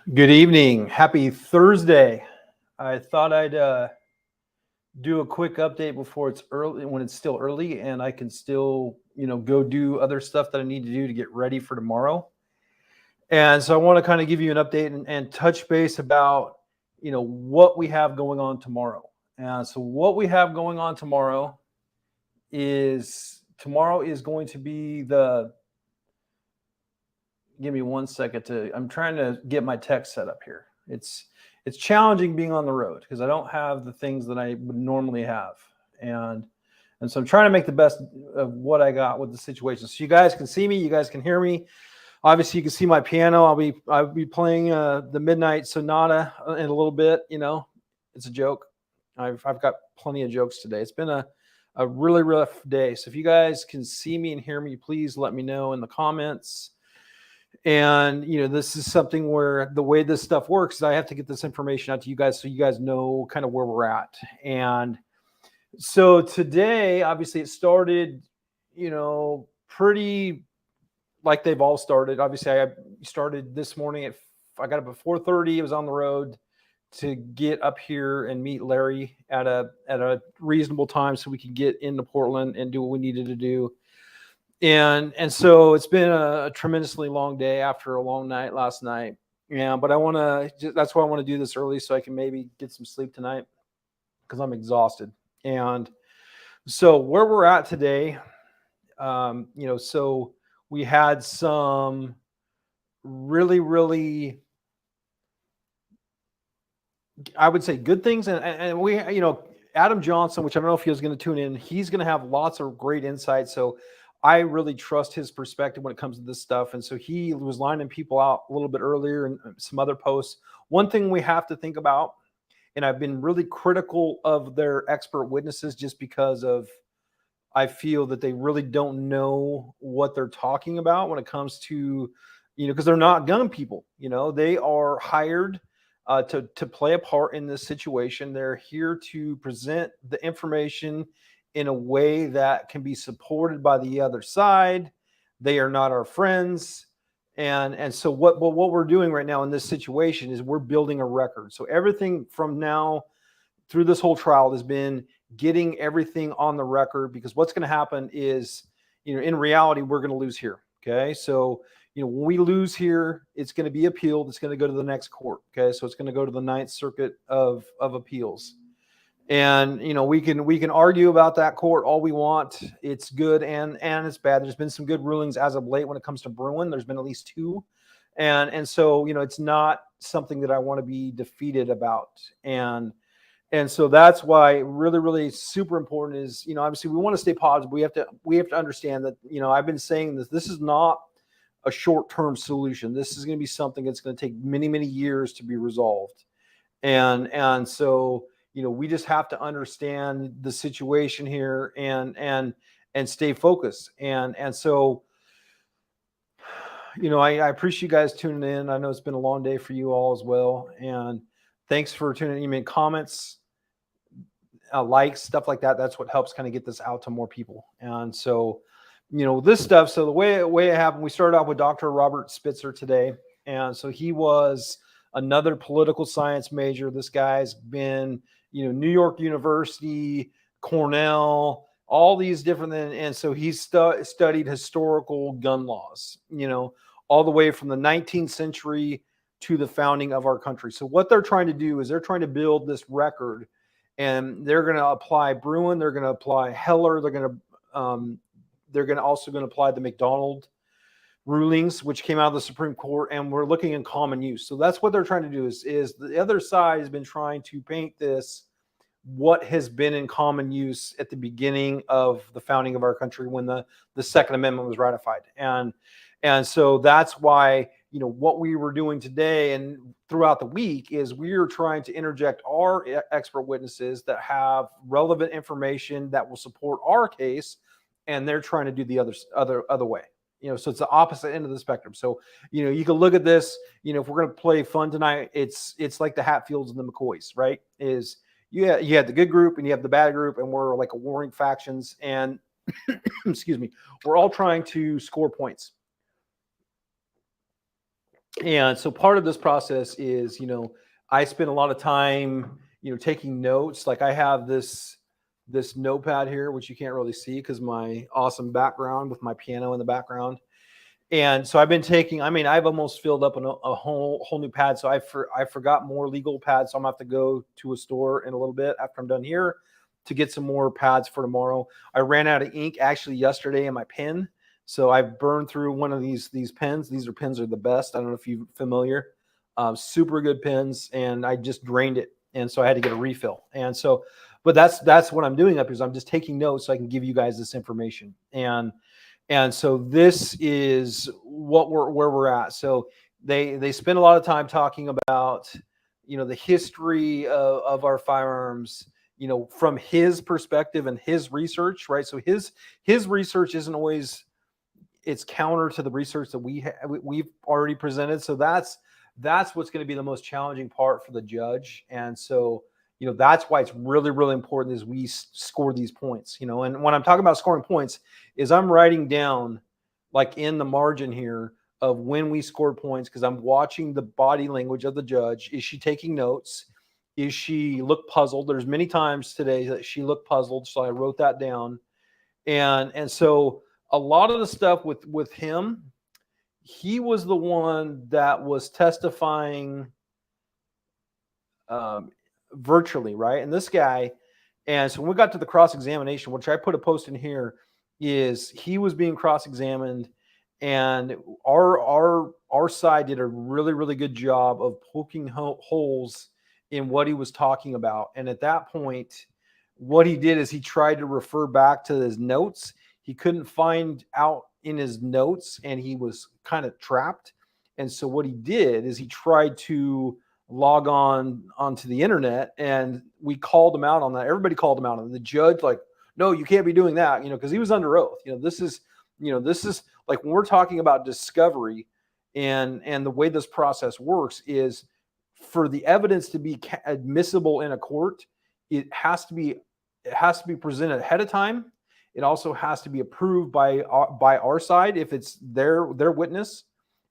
Good evening. Happy Thursday. I thought I'd do a quick update before it's early, when it's still early, and I can still, go do other stuff that I need to do to get ready for tomorrow. And so I want to kind of give you an update and touch base about, what we have going on tomorrow. And so what we have going on tomorrow is going to be the. Give me 1 second to. I'm trying to get my text set up here. It's challenging being on the road because I don't have the things that I would normally have, and and so I'm trying to make the best of what I got with the situation. So you guys can see me, you guys can hear me. Obviously, you can see my piano. I'll be playing the Midnight Sonata in a little bit. It's a joke. I've got plenty of jokes today. It's been a really rough day. So if you guys can see me and hear me, please let me know in the comments. And this is something where the way this stuff works is I have to get this information out to you guys so you guys know kind of where we're at. And so today, obviously, it started, pretty like they've all started. Obviously, I started this morning I got up at 4:30. I was on the road to get up here and meet Larry at a reasonable time so we could get into Portland and do what we needed to do. And so it's been a tremendously long day after a long night last night. Yeah, but that's why I want to do this early so I can maybe get some sleep tonight because I'm exhausted. And so where we're at today, so we had some really, really, I would say, good things. And we, Adam Johnson, which I don't know if he was going to tune in, he's going to have lots of great insights. So I really trust his perspective when it comes to this stuff. And so he was lining people out a little bit earlier and some other posts. One thing we have to think about, and I've been really critical of their expert witnesses just because I feel that they really don't know what they're talking about when it comes to, because they're not gun people. They are hired to play a part in this situation. They're here to present the information in a way that can be supported by the other side. They are not our friends. And so what we're doing right now in this situation is we're building a record. So everything from now through this whole trial has been getting everything on the record, because what's going to happen is, in reality, we're going to lose here. Okay. So, when we lose here, it's going to be appealed. It's going to go to the next court. Okay. So it's going to go to the Ninth Circuit of Appeals. And we can argue about that court all we want. It's good and it's bad. There's been some good rulings as of late when it comes to Bruen. There's been at least two, and so it's not something that I want to be defeated about. And so that's why really, really super important is, obviously we want to stay positive. We have to understand that, I've been saying this is not a short-term solution. This is going to be something that's going to take many, many years to be resolved. And so, we just have to understand the situation here and stay focused. And so, I appreciate you guys tuning in. I know it's been a long day for you all as well. And thanks for tuning in. You made comments, likes, stuff like that. That's what helps kind of get this out to more people. And so, this stuff. So the way it happened, we started off with Dr. Robert Spitzer today. And so he was another political science major. This guy's been, New York University, Cornell, all these different, and so he's studied historical gun laws, all the way from the 19th century to the founding of our country. So what they're trying to do is they're trying to build this record, and they're going to apply Bruen, they're going to apply Heller, they're also going to apply the McDonald rulings, which came out of the Supreme Court, and we're looking in common use. So that's what they're trying to do is the other side has been trying to paint this, what has been in common use at the beginning of the founding of our country when the Second Amendment was ratified. And so that's why, what we were doing today and throughout the week is we are trying to interject our expert witnesses that have relevant information that will support our case, and they're trying to do the other way. So it's the opposite end of the spectrum. So, you can look at this, if we're going to play fun tonight, it's like the Hatfields and the McCoys, right? You have the good group and you have the bad group, and we're like a warring factions. And excuse me, we're all trying to score points. And so part of this process is, I spend a lot of time, taking notes. Like I have this notepad here, which you can't really see because my awesome background with my piano in the background. And so I've been taking. I mean, I've almost filled up a whole new pad. So I forgot more legal pads. So I'm gonna have to go to a store in a little bit after I'm done here to get some more pads for tomorrow. I ran out of ink actually yesterday in my pen, so I burned through one of these pens. These pens are the best. I don't know if you're familiar. Super good pens, and I just drained it, and so I had to get a refill. And so, but that's what I'm doing up here. Is I'm just taking notes so I can give you guys this information. And so this is where we're at. So they spend a lot of time talking about the history of our firearms, from his perspective and his research, right? So his research isn't always, it's counter to the research that we've already presented. So that's what's going to be the most challenging part for the judge. And so that's why it's really, really important is we score these points. And when I'm talking about scoring points, is I'm writing down, like in the margin here, of when we scored points, because I'm watching the body language of the judge. Is she taking notes? Is she look puzzled? There's many times today that she looked puzzled, so I wrote that down. And so a lot of the stuff with him, he was the one that was testifying virtually, right? And this guy, and so when we got to the cross-examination, which I put a post in here, is he was being cross-examined, and our side did a really, really good job of poking holes in what he was talking about. And at that point, what he did is he tried to refer back to his notes. He couldn't find out in his notes, and he was kind of trapped. And so what he did is he tried to log onto the internet, and we called him out on that. Everybody called him out on it. The judge, like, no, you can't be doing that, because he was under oath. This is like when we're talking about discovery, and the way this process works is for the evidence to be admissible in a court, it has to be presented ahead of time. It also has to be approved by our side if it's their witness.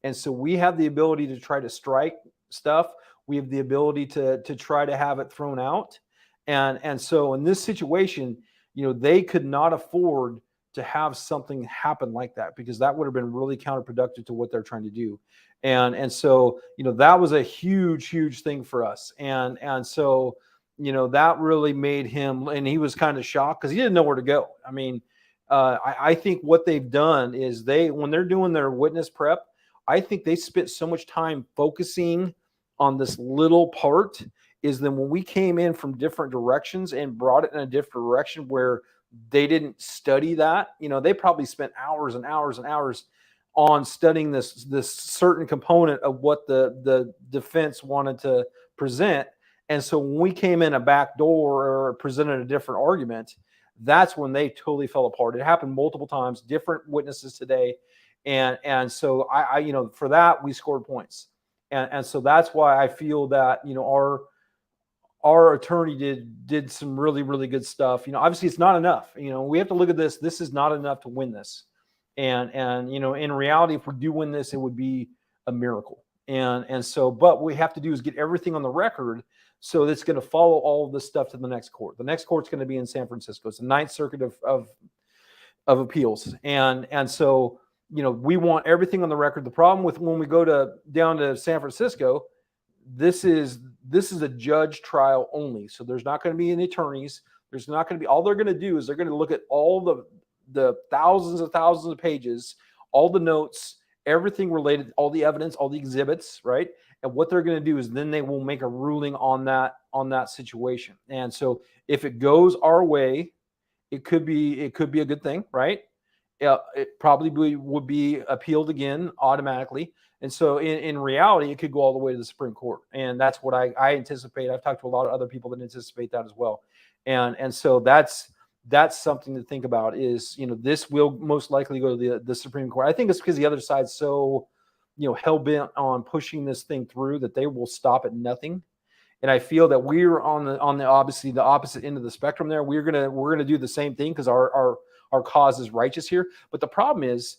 And so we have the ability to try to strike stuff. We have the ability to try to have it thrown out. And so in this situation, they could not afford to have something happen like that, because that would have been really counterproductive to what they're trying to do. And so, that was a huge thing for us. And so, that really made him, and he was kind of shocked because he didn't know where to go. I mean, I think what they've done is when they're doing their witness prep, I think they spent so much time focusing on this little part, is then when we came in from different directions and brought it in a different direction where they didn't study that, they probably spent hours and hours and hours on studying this certain component of what the defense wanted to present. And so when we came in a back door or presented a different argument, that's when they totally fell apart. It happened multiple times, different witnesses today. And so I for that, we scored points. And so that's why I feel that, our attorney did some really, really good stuff. Obviously it's not enough. We have to look at this. This is not enough to win this. And in reality, if we do win this, it would be a miracle. And so, but what we have to do is get everything on the record, so that's going to follow all of this stuff to the next court. The next court's going to be in San Francisco. It's the Ninth Circuit of Appeals. And so, we want everything on the record. The problem with when we go down to San Francisco, this is a judge trial only. So there's not going to be any attorneys. There's not going to be, all they're going to do is they're going to look at all the thousands of pages, all the notes, everything related, all the evidence, all the exhibits, right? And what they're going to do is then they will make a ruling on that situation. And so if it goes our way, it could be a good thing, right? It probably would be appealed again automatically. And so in reality, it could go all the way to the Supreme Court. And that's what I anticipate. I've talked to a lot of other people that anticipate that as well. And so that's something to think about, is, this will most likely go to the Supreme Court. I think it's because the other side's so, hell-bent on pushing this thing through that they will stop at nothing. And I feel that we're on the obviously the opposite end of the spectrum there. We're gonna do the same thing because our cause is righteous here. But the problem is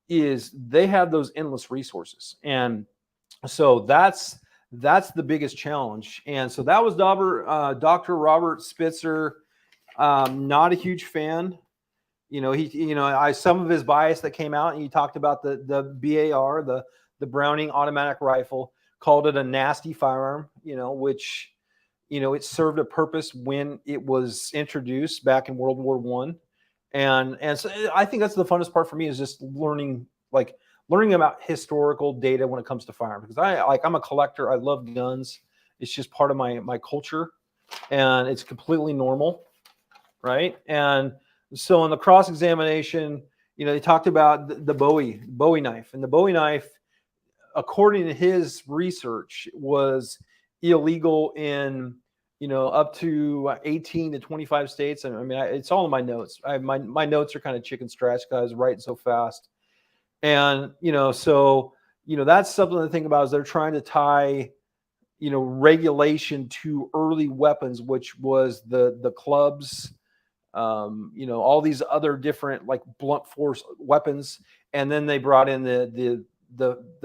they have those endless resources. And So that's the biggest challenge. And so that was Dr. Robert Spitzer. Not a huge fan. Some of his bias that came out, and he talked about the BAR, the Browning automatic rifle, called it a nasty firearm, which it served a purpose when it was introduced back in World War One, and so I think that's the funnest part for me, is just learning about historical data when it comes to firearms, because I'm a collector. I love guns. It's just part of my culture, and it's completely normal, right? And so in the cross examination, they talked about the Bowie knife, and the Bowie knife, according to his research, was illegal in up to 18 to 25 states. And I mean, it's all in my notes. My notes are kind of chicken scratch because I was writing so fast. And so that's something to think about, is they're trying to tie regulation to early weapons, which was the clubs, all these other different like blunt force weapons, and then they brought in the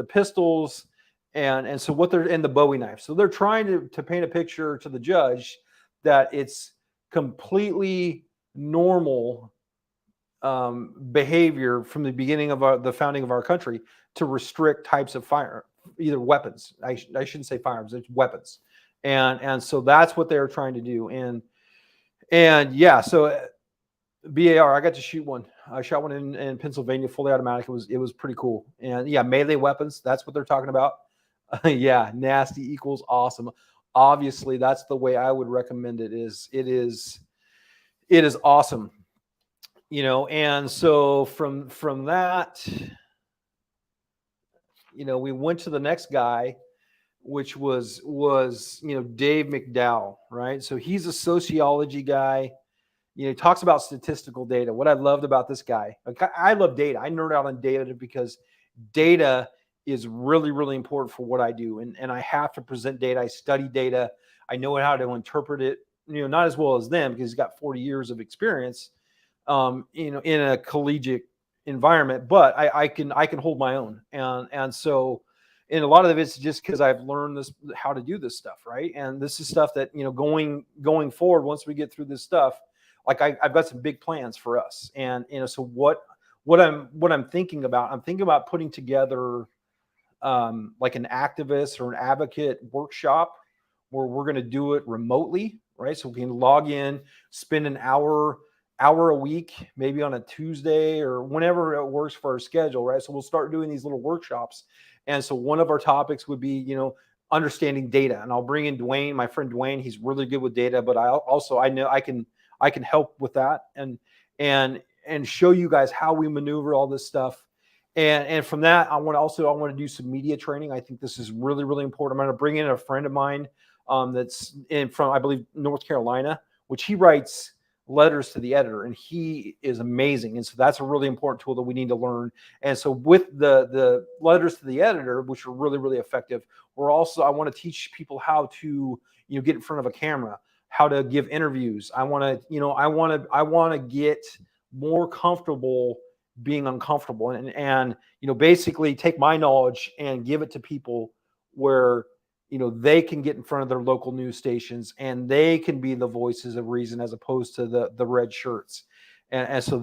pistols, and so what they're in the Bowie knife. So they're trying to paint a picture to the judge that it's completely normal behavior from the beginning of the founding of our country to restrict types of either weapons. I shouldn't say firearms; it's weapons, and so that's what they're trying to do. And yeah, so BAR, I got to shoot one. I shot one in Pennsylvania, fully automatic. It was pretty cool. And yeah, melee weapons, that's what they're talking about. Yeah, nasty equals awesome. Obviously, that's the way I would recommend it. It is awesome. And so from that, we went to the next guy, which was Dave McDowell, right? So he's a sociology guy. He talks about statistical data. What I loved about this guy, I love data. I nerd out on data because data is really, really important for what I do. And I have to present data. I study data. I know how to interpret it, not as well as them, because he's got 40 years of experience, in a collegiate environment, but I can hold my own. And so, and a lot of it's just because I've learned how to do this stuff, right? And this is stuff that, going forward, once we get through this stuff, like I've got some big plans for us. And so what I'm thinking about putting together like an activist or an advocate workshop where we're going to do it remotely, right? So we can log in, spend an hour a week, maybe on a Tuesday or whenever it works for our schedule, right? So we'll start doing these little workshops. And so one of our topics would be, understanding data. And I'll bring in Dwayne, my friend Dwayne. He's really good with data, but I know I can help with that and show you guys how we maneuver all this stuff. And from that, I want to do some media training. I think this is really, really important. I'm going to bring in a friend of mine that's from, I believe, North Carolina, which he writes letters to the editor, and he is amazing. And so that's a really important tool that we need to learn. And so with the letters to the editor, which are really, really effective, I want to teach people how to get in front of a camera, how to give interviews. I want to get more comfortable being uncomfortable, and basically take my knowledge and give it to people where they can get in front of their local news stations and they can be the voices of reason, as opposed to the red shirts. And so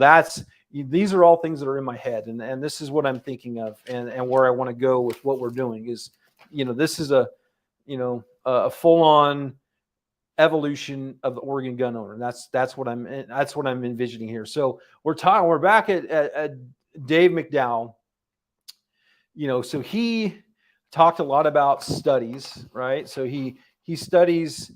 these are all things that are in my head, and this is what I'm thinking of, and where I want to go with what we're doing is, this is a full-on evolution of the Oregon gun owner. And that's what I'm envisioning here. So we're back at Dave McDowell. So he talked a lot about studies, right? So he studies.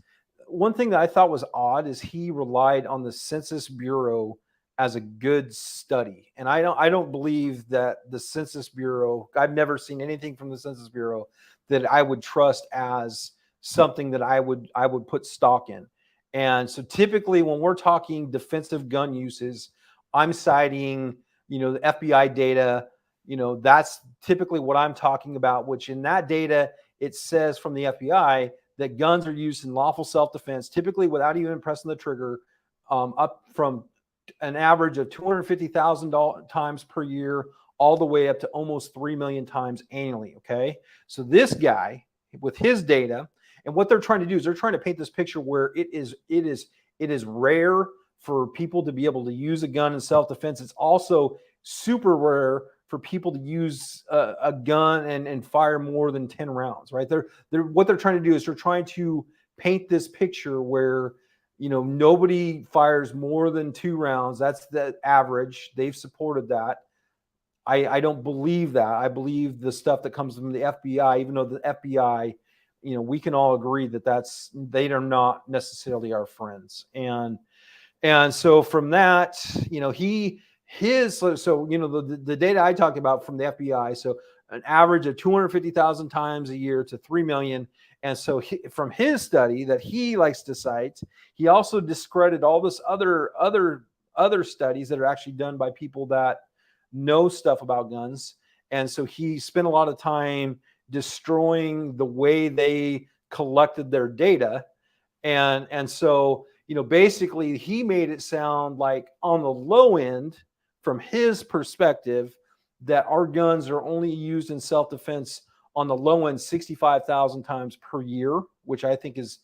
One thing that I thought was odd is he relied on the Census Bureau as a good study. And I don't believe that the Census Bureau, I've never seen anything from the Census Bureau that I would trust as something that I would put stock in. And so typically when we're talking defensive gun uses, I'm citing, the FBI data, that's typically what I'm talking about, which in that data, it says from the FBI that guns are used in lawful self-defense, typically without even pressing the trigger, up from an average of 250,000 times per year all the way up to almost 3 million times annually. Okay. So this guy with his data, and what they're trying to do is they're trying to paint this picture where it is rare for people to be able to use a gun in self-defense. It's also super rare for people to use a gun and fire more than 10 rounds, right? What they're trying to do is they're trying to paint this picture where, you know, nobody fires more than 2 rounds. That's the average. They've supported that. I don't believe that. I believe the stuff that comes from the FBI, even though the FBI, you know, we can all agree that they are not necessarily our friends. And so from that, you know, so you know, the data I talked about from the FBI, so an average of 250,000 times a year to 3 million. And so from his study that he likes to cite, he also discredited all this other studies that are actually done by people that know stuff about guns. And so he spent a lot of time destroying the way they collected their data. And so, you know, basically he made it sound like on the low end, from his perspective, that our guns are only used in self-defense on the low end 65,000 times per year, which I think is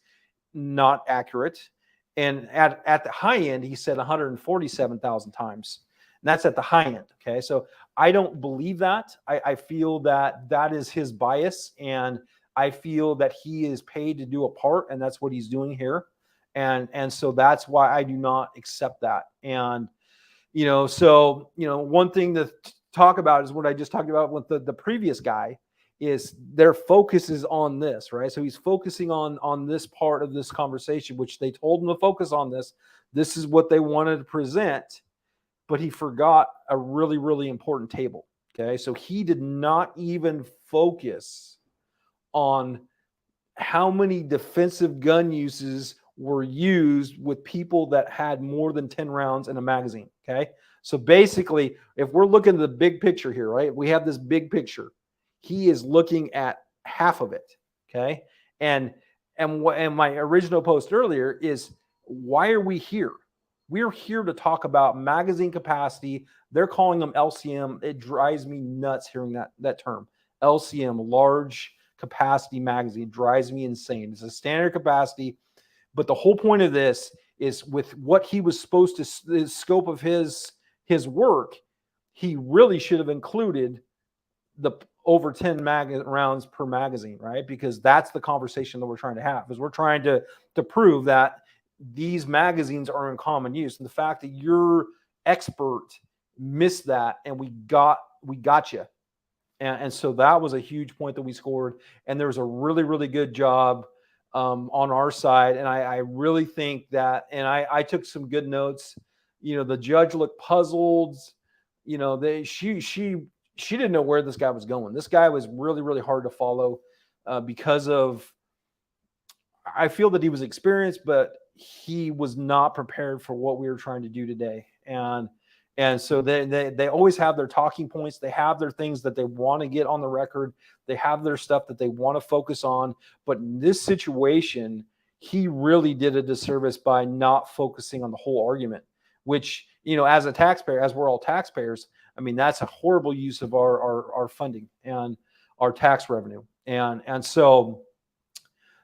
not accurate. And at the high end, he said 147,000 times. And that's at the high end. Okay. So I don't believe that. I feel that that is his bias. And I feel that he is paid to do a part, and that's what he's doing here. And so that's why I do not accept that. And, you know, so, you know, one thing to talk about is what I just talked about with the previous guy, is their focus is on this, right? So he's focusing on this part of this conversation, which they told him to focus on this. This is what they wanted to present, but he forgot a really, really important table. Okay. So he did not even focus on how many defensive gun uses were used with people that had more than 10 rounds in a magazine. Okay. So basically, if we're looking at the big picture here, right, we have this big picture. He is looking at half of it. Okay. And my original post earlier is, why are we here? We're here to talk about magazine capacity. They're calling them LCM. It drives me nuts hearing that term. LCM, large capacity magazine, drives me insane. It's a standard capacity. But the whole point of this is, with what he was supposed to, the scope of his work, he really should have included the over 10 rounds per magazine, right? Because that's the conversation that we're trying to have, is we're trying to prove that these magazines are in common use. And the fact that your expert missed that, and we got you. And so that was a huge point that we scored. And there was a really, really good job on our side. And I really think that, and I took some good notes. You know, the judge looked puzzled. You know, she didn't know where this guy was going. This guy was really, really hard to follow because of, I feel that he was experienced, but he was not prepared for what we were trying to do today. And so they always have their talking points. They have their things that they want to get on the record. They have their stuff that they want to focus on. But in this situation, he really did a disservice by not focusing on the whole argument, which, you know, as a taxpayer, as we're all taxpayers, I mean, that's a horrible use of our funding and our tax revenue. And so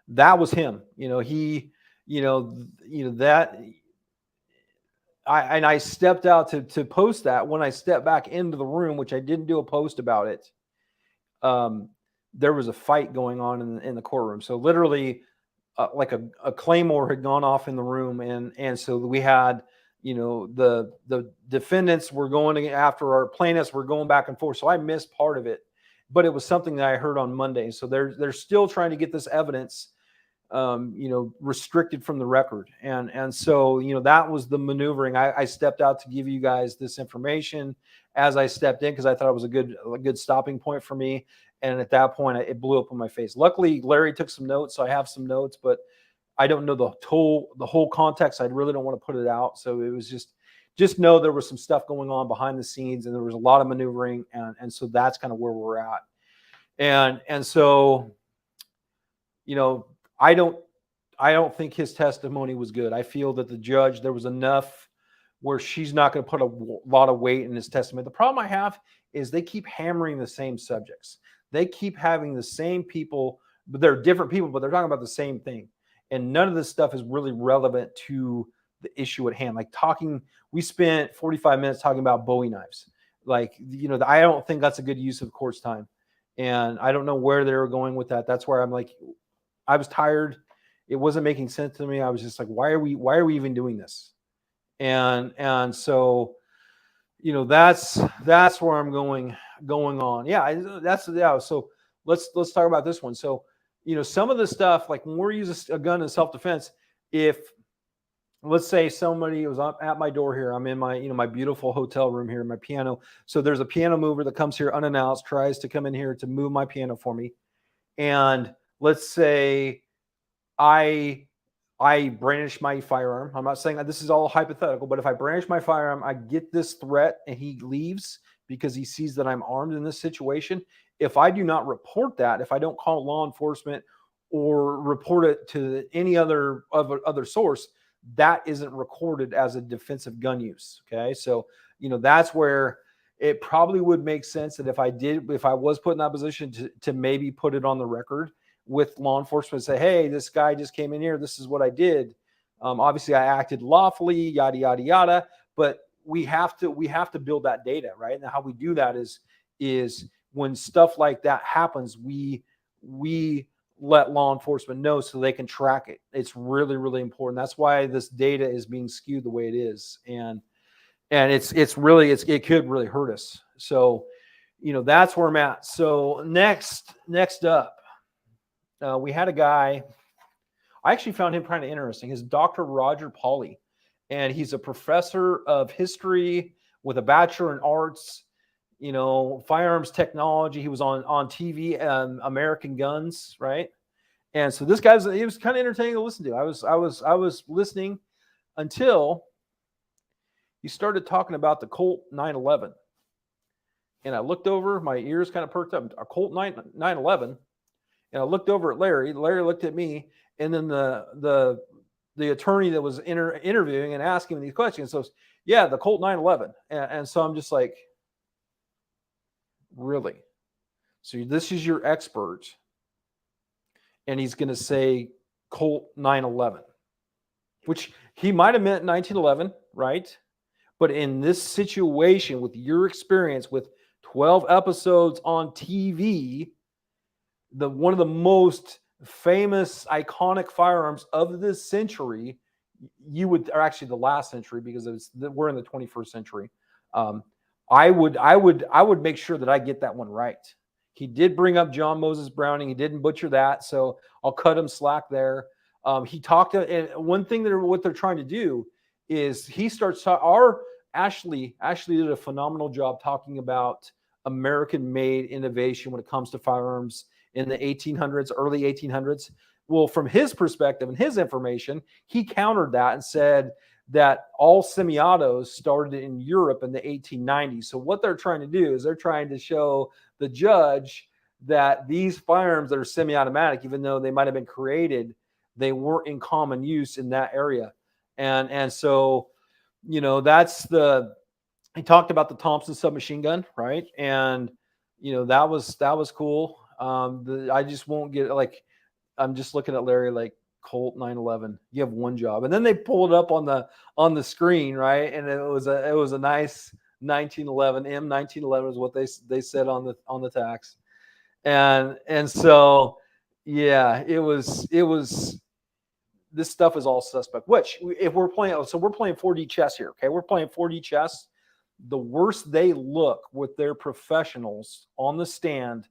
that was him. You know, that I stepped out to post that. When I stepped back into the room, which I didn't do a post about it, there was a fight going on in the courtroom. So literally, like a claymore had gone off in the room, and so we had, you know, the defendants were going after our plaintiffs, were going back and forth. So I missed part of it, but it was something that I heard on Monday. So they're still trying to get this evidence, you know, restricted from the record. And so, you know, that was the maneuvering. I stepped out to give you guys this information as I stepped in, because I thought it was a good stopping point for me. And at that point, it blew up in my face. Luckily, Larry took some notes, so I have some notes, but I don't know the whole context. I really don't want to put it out. So it was just know there was some stuff going on behind the scenes, and there was a lot of maneuvering. And so that's kind of where we're at. And so, you know, I don't think his testimony was good. I feel that the judge, there was enough where she's not going to put a lot of weight in his testimony. The problem I have is they keep hammering the same subjects. They keep having the same people, but they're different people, but they're talking about the same thing. And none of this stuff is really relevant to the issue at hand. Like we spent 45 minutes talking about Bowie knives. Like, I don't think that's a good use of court's time. And I don't know where they were going with that. That's where I'm like, I was tired. It wasn't making sense to me. I was just like, why are we even doing this? And so, that's where I'm going on. Yeah. So let's talk about this one. So, some of the stuff, like when we're using a gun in self-defense, if let's say somebody was at my door here, I'm in my, my beautiful hotel room here, my piano. So there's a piano mover that comes here unannounced, tries to come in here to move my piano for me. And let's say I brandish my firearm. I'm not saying that this is all hypothetical, but if I brandish my firearm, I get this threat and he leaves because he sees that I'm armed in this situation. If I do not report that, if I don't call law enforcement or report it to any other source, that isn't recorded as a defensive gun use. Okay. So, that's where it probably would make sense that if I was put in that position to maybe put it on the record with law enforcement, say, hey, this guy just came in here. This is what I did. Obviously I acted lawfully, yada, yada, yada, but we have to build that data, right? And how we do that is when stuff like that happens, we let law enforcement know so they can track it. It's really, really important. That's why this data is being skewed the way it is. And it could really hurt us. So, that's where I'm at. So next up, we had a guy, I actually found him kind of interesting. His Dr. Roger Pauly, and he's a professor of history with a bachelor in arts, firearms technology. He was on TV, American Guns, right? And so this he was kind of entertaining to listen to. I was listening until he started talking about the Colt 911. And I looked over, my ears kind of perked up. A Colt 911. And I looked over at Larry. Larry looked at me, and then the attorney that was interviewing and asking me these questions. So, yeah, the Colt 911. And so I'm just like, really? So this is your expert, and he's going to say Colt 911, which he might have meant 1911, right? But in this situation, with your experience with 12 episodes on TV, one of the most famous, iconic firearms of this century, or actually the last century, because we're in the 21st century. I would make sure that I get that one right. He did bring up John Moses Browning. He didn't butcher that, so I'll cut him slack there. He talked, and one thing what they're trying to do is he starts Ashley did a phenomenal job talking about American-made innovation when it comes to firearms in the 1800s, early 1800s. Well, from his perspective and his information, he countered that and said that all semi-autos started in Europe in the 1890s. So what they're trying to do is they're trying to show the judge that these firearms that are semi-automatic, even though they might have been created, they weren't in common use in that area. And so, he talked about the Thompson submachine gun, right? And, that was cool. I just won't get, like, I'm just looking at Larry like, Colt 911, you have one job. And then they pulled it up on the screen, right? And it was a nice 1911 M1911 is what they said on the tax. And so, yeah, it was this stuff is all suspect, which if we're playing 4D chess here. Okay. We're playing 4D chess. The worse they look with their professionals on the stand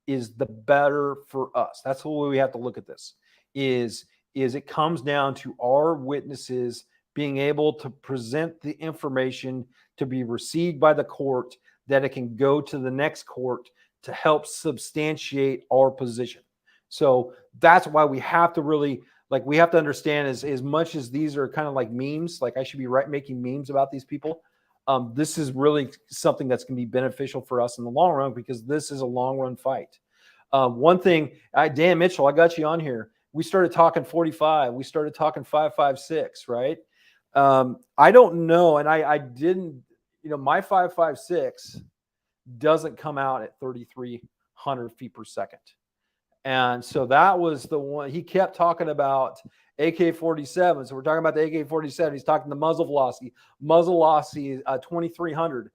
is the better for us. That's the way we have to look at this is it comes down to our witnesses being able to present the information to be received by the court, that it can go to the next court to help substantiate our position. So that's why we have to really, like, we have to understand as much as these are kind of like memes, like I should be making memes about these people. This is really something that's going to be beneficial for us in the long run, because this is a long run fight. One thing, Dan Mitchell, I got you on here. We started talking 45. We started talking 5.56, right? I don't know. And I didn't, my 5.56 doesn't come out at 3,300 feet per second. And so that was the one he kept talking about. AK-47. So we're talking about the AK-47. He's talking the muzzle velocity. Muzzle velocity 2,300.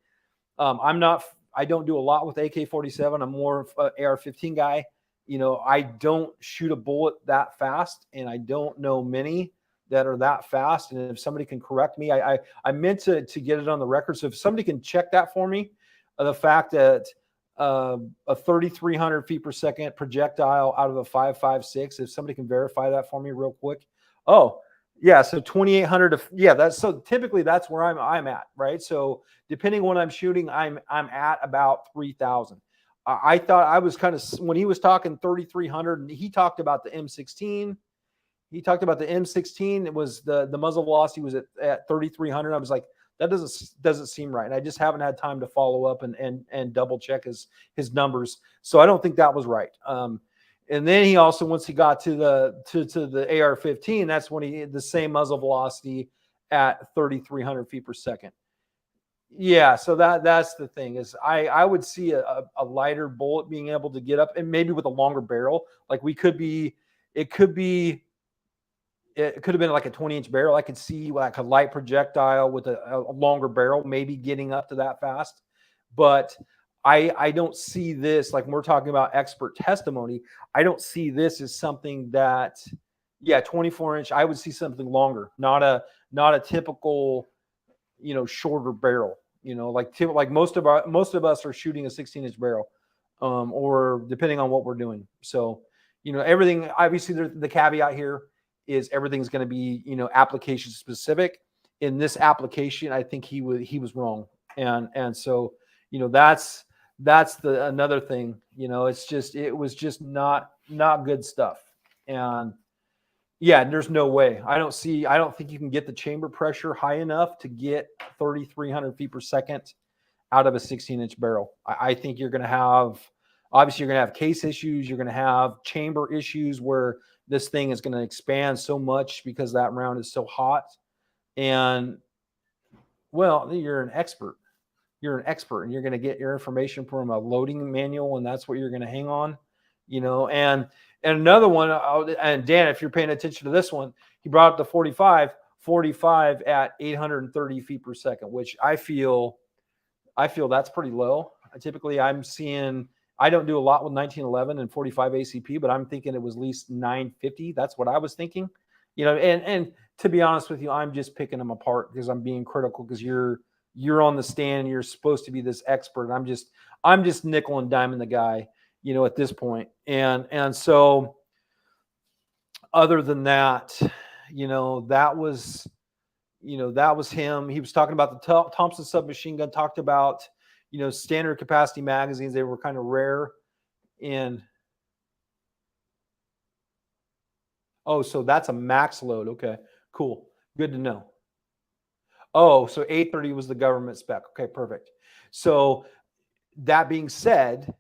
I don't do a lot with AK-47. I'm more of an AR-15 guy. You know, I don't shoot a bullet that fast, and I don't know many that are that fast. And if somebody can correct me, I meant to get it on the record. So if somebody can check that for me, the fact that a 3,300 feet per second projectile out of a 5.56, if somebody can verify that for me real quick. Oh, yeah, so 2,800 to, yeah, that's, so typically that's where I'm at, right? So depending on what I'm shooting, I'm at about 3,000. I thought I was kind of, when he was talking 3,300, and he talked about the M16. He talked about the M16. It was the muzzle velocity was at 3,300. I was like, that doesn't seem right. And I just haven't had time to follow up and double check his numbers. So I don't think that was right. And then he also, once he got to the AR-15, that's when he the same muzzle velocity at 3,300 feet per second. Yeah, so that's the thing is I would see a lighter bullet being able to get up, and maybe with a longer barrel. Like it could have been like a 20-inch barrel. I could see like a light projectile with a longer barrel, maybe getting up to that fast. But I don't see this, like when we're talking about expert testimony, I don't see this as something that, yeah, 24-inch, I would see something longer, not a typical, you know, shorter barrel, you know, like most of us are shooting a 16-inch barrel, or depending on what we're doing. So, you know, everything, obviously the caveat here is everything's going to be, you know, application specific. In this application, I think he was wrong. And so, you know, that's another thing, you know, it was just not good stuff. And yeah, there's no way. I don't think you can get the chamber pressure high enough to get 3,300 feet per second out of a 16-inch barrel. I think you're going to have, obviously you're going to have case issues. You're going to have chamber issues where this thing is going to expand so much because that round is so hot. And well, you're an expert. You're an expert, and you're going to get your information from a loading manual, and that's what you're going to hang on, you know. And another one, and Dan, if you're paying attention to this one, he brought up the 45 at 830 feet per second, which I feel that's pretty low. Typically, I'm seeing, I don't do a lot with 1911 and 45 ACP, but I'm thinking it was at least 950. That's what I was thinking, you know. And to be honest with you, I'm just picking them apart because I'm being critical, because you're on the stand and you're supposed to be this expert. I'm just nickel and diming the guy, you know, at this point. And so other than that, you know, that was him. He was talking about the Thompson submachine gun, talked about, you know, standard capacity magazines. They were kind of rare. And oh, so that's a max load. Okay, cool. Good to know. Oh, so 830 was the government spec. Okay, perfect. So that being said,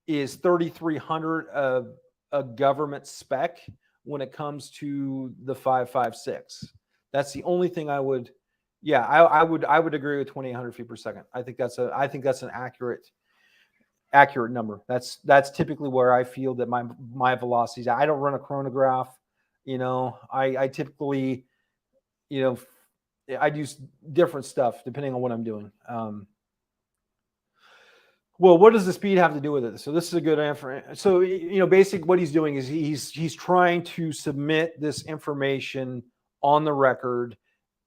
is 3,300 a government spec when it comes to the 5.56? That's the only thing I would, yeah, I would agree with 2,800 feet per second. I think that's an accurate number. That's typically where I feel that my velocities. I don't run a chronograph, you know. I typically, you know, I do different stuff depending on what I'm doing. Well, what does the speed have to do with it? So this is a good answer. So, you know, basically what he's doing is he's trying to submit this information on the record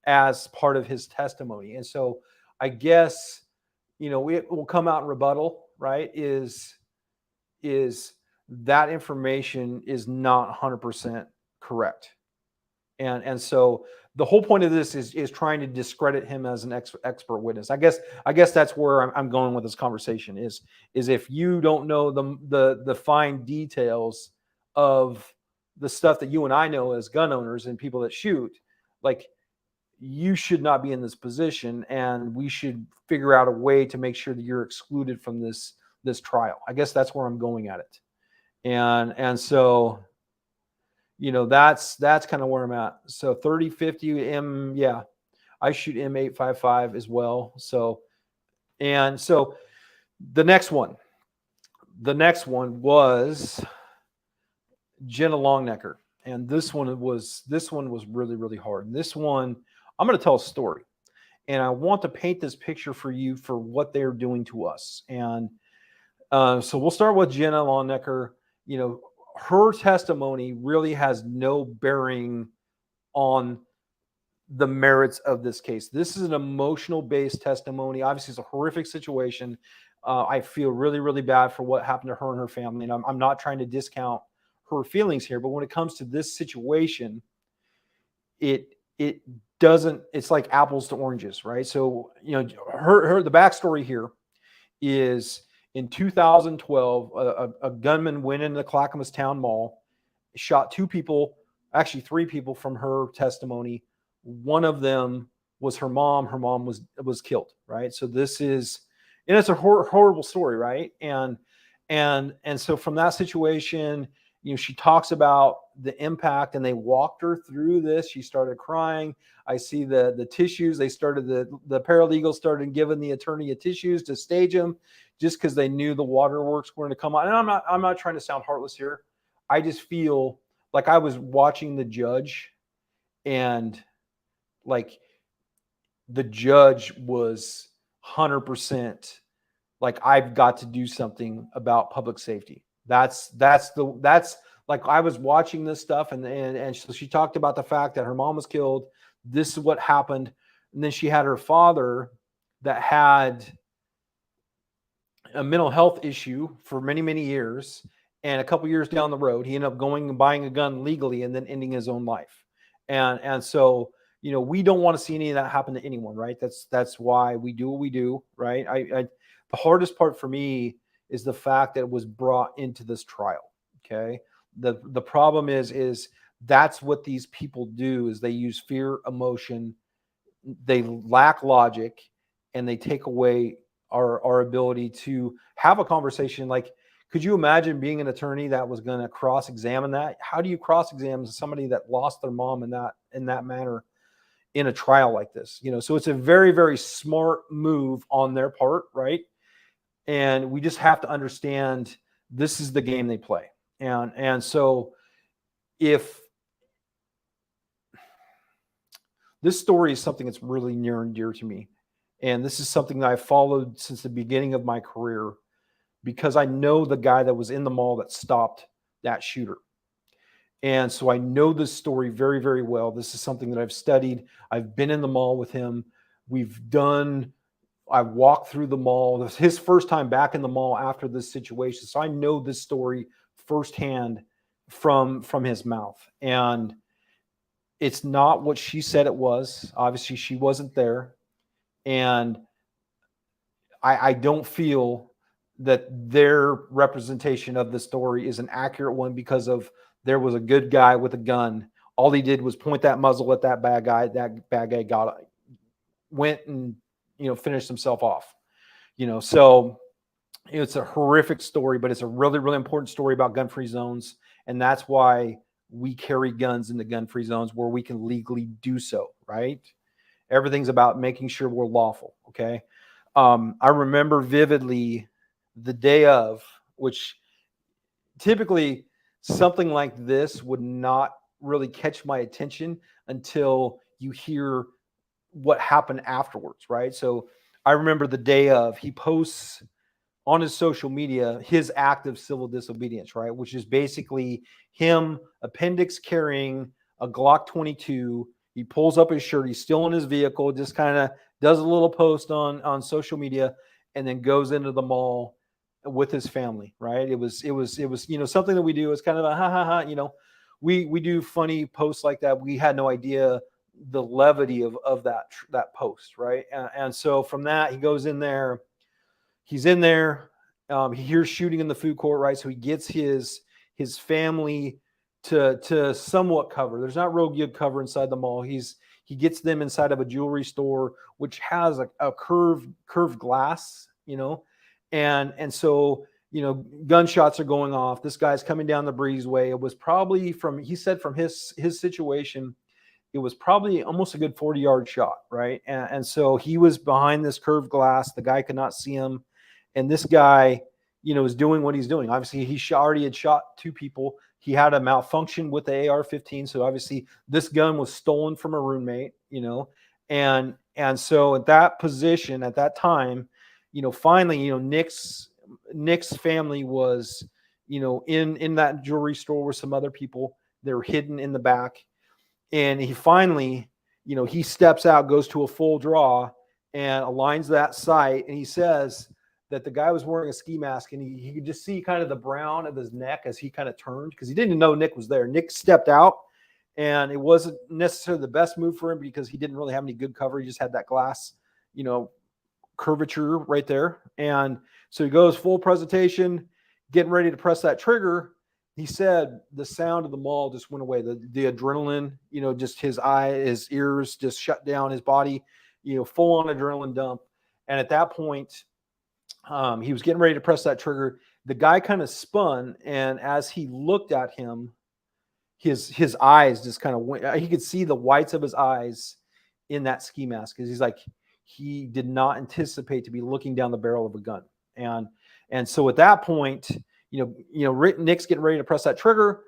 as part of his testimony. And so I guess, you know, it will come out in rebuttal, right? Is that information is not 100% correct. And so the whole point of this is trying to discredit him as an expert witness. I guess that's where I'm going with this conversation is if you don't know the fine details of the stuff that you and I know as gun owners and people that shoot, like, you should not be in this position, and we should figure out a way to make sure that you're excluded from this trial. I guess that's where I'm going at it. And so, you know, that's kind of where I'm at. So 30-50 M, yeah, I shoot M855 as well. So, and so The next one. The next one was Jenna Longnecker. And this one was really, really hard. And this one, I'm going to tell a story. And I want to paint this picture for you for what they're doing to us. And so we'll start with Jenna Longnecker. You know, her testimony really has no bearing on the merits of this case. This is an emotional based testimony. Obviously, it's a horrific situation. I feel really, really bad for what happened to her and her family. And I'm not trying to discount her feelings here, but when it comes to this situation, it doesn't, it's like apples to oranges, right? So, you know, the backstory here is in 2012, a gunman went into the Clackamas Town Mall, shot two people, actually three people from her testimony. One of them was her mom. Her mom was killed, right? So this is, and it's a horrible story, right? And so from that situation, you know, she talks about the impact, and they walked her through this. She started crying. I see the tissues. They started, the paralegals started giving the attorney tissues to stage them, just because they knew the waterworks were going to come on. And I'm not trying to sound heartless here. I just feel like I was watching the judge, and like the judge was 100% like, I've got to do something about public safety. That's like, I was watching this stuff, and so she talked about the fact that her mom was killed. This is what happened. And then she had her father that had a mental health issue for many, many years. And a couple years down the road, he ended up going and buying a gun legally and then ending his own life. And so, you know, we don't want to see any of that happen to anyone, right? That's why we do what we do, right? The hardest part for me is the fact that it was brought into this trial. Okay. The problem is that's what these people do, is they use fear, emotion, they lack logic, and they take away our ability to have a conversation. Like, could you imagine being an attorney that was going to cross-examine that? How do you cross-examine somebody that lost their mom in that manner in a trial like this? You know, so it's a very, very smart move on their part, right? And we just have to understand this is the game they play. And so if this story is something that's really near and dear to me, and this is something that I followed since the beginning of my career, because I know the guy that was in the mall that stopped that shooter. And so I know this story very, very well. This is something that I've studied. I've been in the mall with him. I walked through the mall. This was his first time back in the mall after this situation. So I know this story firsthand from his mouth. And it's not what she said it was. Obviously, she wasn't there. And I don't feel that their representation of the story is an accurate one, because of, there was a good guy with a gun. All he did was point that muzzle at that bad guy. That bad guy went and, you know, finished himself off. You know, so it's a horrific story, but it's a really, really important story about gun-free zones. And that's why we carry guns in the gun-free zones where we can legally do so, right? Everything's about making sure we're lawful, okay? I remember vividly the day of, which typically something like this would not really catch my attention until you hear what happened afterwards, right? So I remember the day of, he posts on his social media his act of civil disobedience, right? Which is basically him appendix carrying a Glock 22. He pulls up his shirt. He's still in his vehicle, just kind of does a little post on social media, and then goes into the mall with his family, right? It was, you know, something that we do. It's kind of a ha ha ha, you know, we do funny posts like that. We had no idea the levity of that post, right? And so from that, he goes in there. He's in there. He hears shooting in the food court, right? So he gets his family to somewhat cover. There's not real good cover inside the mall. He gets them inside of a jewelry store, which has a curved glass, you know, and so, you know, gunshots are going off. This guy's coming down the breezeway. It was probably he said from his situation, it was probably almost a good 40-yard shot, right? And so he was behind this curved glass. The guy could not see him. and this guy, is doing what he's doing. Obviously, already had shot 2 people. He had a malfunction with the AR-15, so obviously this gun was stolen from a roommate. And so at that position, at that time, finally, Nick's family was, in that jewelry store with some other people. They're hidden in the back, and he finally, he steps out, goes to a full draw, and aligns that sight, and he says that the guy was wearing a ski mask, and he could just see kind of the brown of his neck as he kind of turned, because he didn't know Nick was there. Nick stepped out, and it wasn't necessarily the best move for him because he didn't really have any good cover. He just had that glass, curvature right there. And so he goes full presentation, getting ready to press that trigger. He said the sound of the maul just went away. The adrenaline, just his ears just shut down, his body, full on adrenaline dump. And at that point, he was getting ready to press that trigger. The guy kind of spun, and as he looked at him, his eyes just kind of went. He could see the whites of his eyes in that ski mask, because he's like, he did not anticipate to be looking down the barrel of a gun. And so at that point, Nick's getting ready to press that trigger.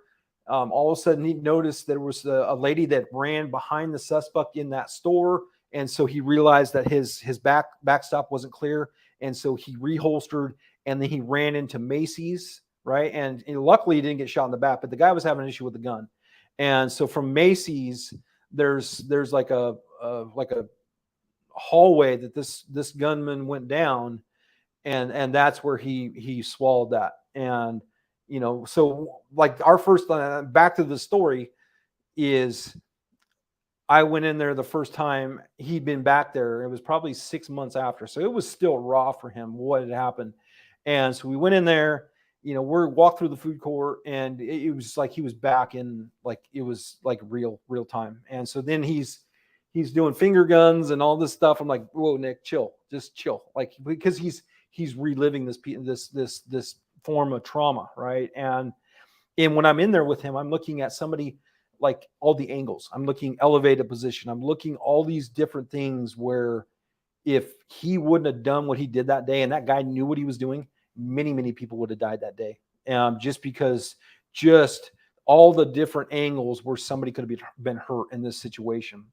All of a sudden, he noticed there was a lady that ran behind the suspect in that store, and so he realized that his backstop wasn't clear, and so he reholstered, and then he ran into Macy's, right? And luckily, he didn't get shot in the back, but the guy was having an issue with the gun. And so from Macy's, there's like a hallway that this gunman went down, and that's where he swallowed that. And so like our first back to the story is, I went in there the first time he'd been back there. It was probably 6 months after, so it was still raw for him what had happened. And so we went in there, we walked through the food court, and it was like he was back in, like, it was like real time. And so then he's doing finger guns and all this stuff. I'm like, whoa, Nick, chill, just chill, like, because he's reliving this form of trauma, right? And when I'm in there with him, I'm looking at somebody, like, all the angles. I'm looking elevated position. I'm looking all these different things where if he wouldn't have done what he did that day, and that guy knew what he was doing, many people would have died that day. Just because just all the different angles where somebody could have been hurt in this situation.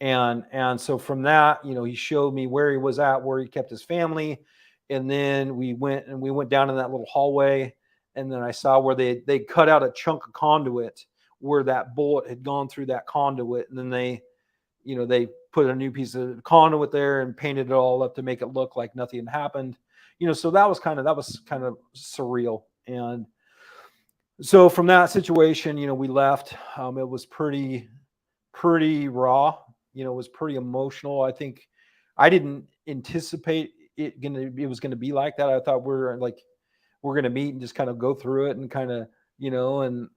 And so from that, he showed me where he was at, where he kept his family. And then we went down in that little hallway. And then I saw where they cut out a chunk of conduit where that bullet had gone through that conduit. And then they put a new piece of conduit there and painted it all up to make it look like nothing had happened. So that was kind of surreal. And so from that situation, we left. It was pretty raw. It was pretty emotional. I think I didn't anticipate it was gonna be like that. I thought we're gonna meet and just kind of go through it and kind of, and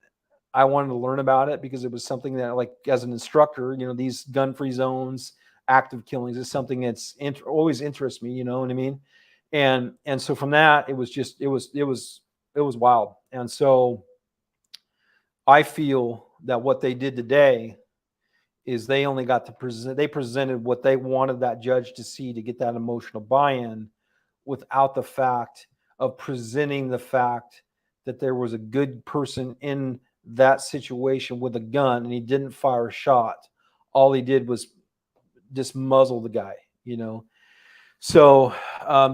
I wanted to learn about it because it was something that, like, as an instructor, these gun-free zones, active killings is something that's always interests me. You know what I mean? And so from that, it was wild. And so I feel that what they did today is they only got to they presented what they wanted that judge to see to get that emotional buy-in, without the fact of presenting the fact that there was a good person in that situation with a gun and he didn't fire a shot. All he did was just muzzle the guy, So I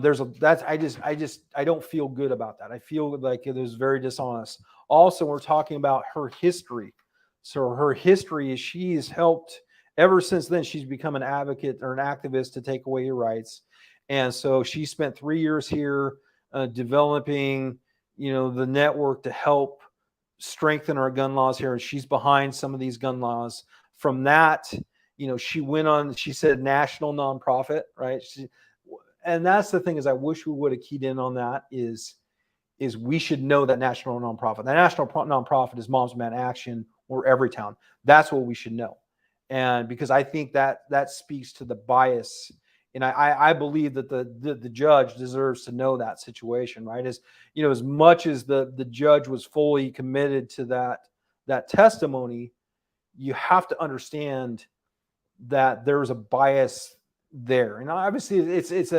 don't feel good about that. I feel like it was very dishonest. Also, we're talking about her history. So her history is she's helped ever since then. She's become an advocate or an activist to take away your rights. And so she spent 3 years here developing, the network to help strengthen our gun laws here. And she's behind some of these gun laws. From that, she went on, she said national nonprofit, right? And that's the thing, is I wish we would have keyed in on that, is we should know that national nonprofit. The national nonprofit is Moms Demand Action or Everytown. That's what we should know. And because I think that speaks to the bias. And I believe that the judge deserves to know that situation, right? As much as the judge was fully committed to that testimony, you have to understand that there's a bias there. And obviously it's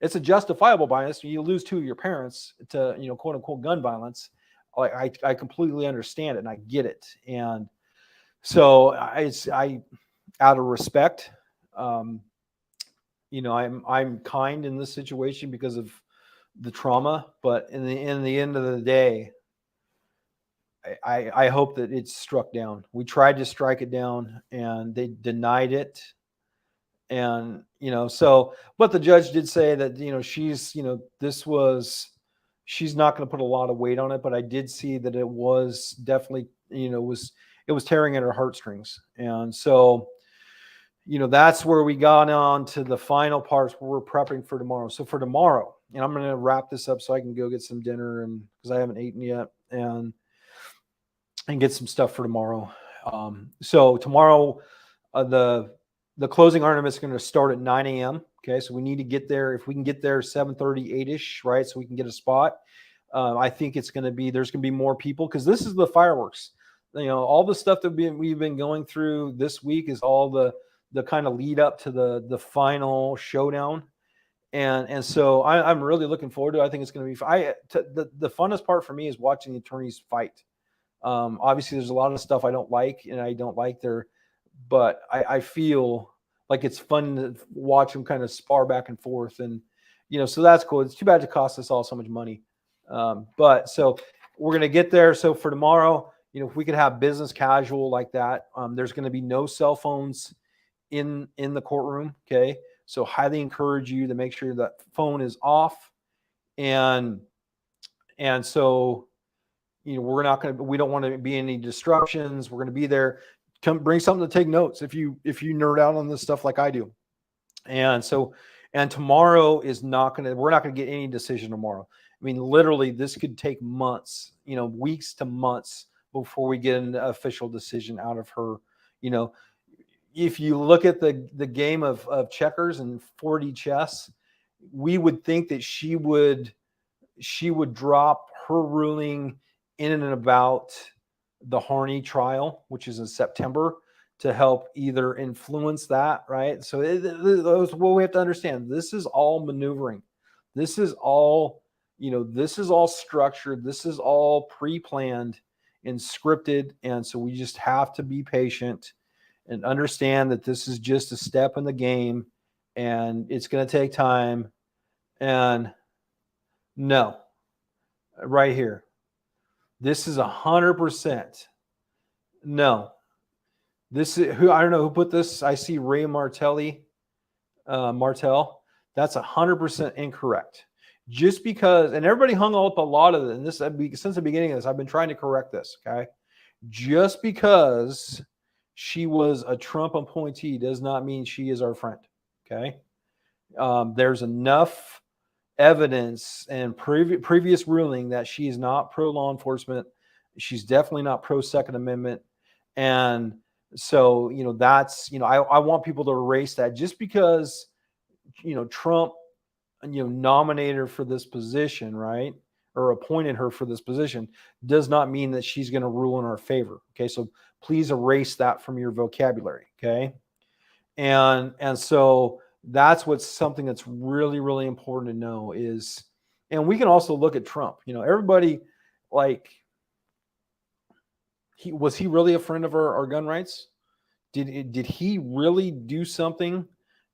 it's a justifiable bias. You lose two of your parents to, quote unquote gun violence. I completely understand it and I get it. And so I out of respect, I'm kind in this situation because of the trauma, but in the end of the day, I hope that it's struck down. We tried to strike it down and they denied it. And, but the judge did say that, she's not going to put a lot of weight on it, but I did see that it was definitely, it was tearing at her heartstrings. And so, that's where we got on to the final parts where we're prepping for tomorrow. So for tomorrow, and I'm going to wrap this up so I can go get some dinner, and because I haven't eaten yet, and get some stuff for tomorrow. So tomorrow, the closing argument is going to start at 9 a.m. Okay, so we need to get there. If we can get there 7:30, 8ish, right? So we can get a spot. I think there's going to be more people because this is the fireworks. All the stuff that we've been going through this week is all the kind of lead up to the final showdown. And so I'm really looking forward to it. I think it's going to be the funnest part for me is watching the attorneys fight. Obviously, there's a lot of stuff I don't like, and I don't like but I feel like it's fun to watch them kind of spar back and forth, and so that's cool. It's too bad it cost us all so much money, but so we're gonna get there. So for tomorrow, if we could have business casual like that, there's going to be no cell phones in the courtroom. Okay, so highly encourage you to make sure that phone is off, and so. We don't want to be any disruptions. We're going to be there. Come bring something to take notes if you nerd out on this stuff like I do. And so, and tomorrow we're not going to get any decision tomorrow. I mean, literally this could take months, weeks to months before we get an official decision out of her. If you look at the game of checkers and 4D chess, we would think that she would drop her ruling in and about the Harney trial, which is in September, to help either influence that, right? So those what we have to understand. This is all maneuvering. This is all, this is all structured. This is all pre-planned and scripted. And so we just have to be patient and understand that this is just a step in the game and it's going to take time. And no, right here. This is 100%. No. This is I don't know who put this. I see Ray Martell. That's 100% incorrect. Just because, and everybody hung up a lot of it, and this since the beginning of this, I've been trying to correct this. Okay, just because she was a Trump appointee does not mean she is our friend. Okay, there's enough evidence and previous ruling that she is not pro law enforcement. She's definitely not pro Second Amendment. And so, that's, I want people to erase that just because, Trump, nominated her for this position, right? Or appointed her for this position does not mean that she's going to rule in our favor. Okay. So please erase that from your vocabulary. Okay. And so that's what's something that's really, really important to know is, and we can also look at Trump, everybody was he really a friend of our gun rights? Did he really do something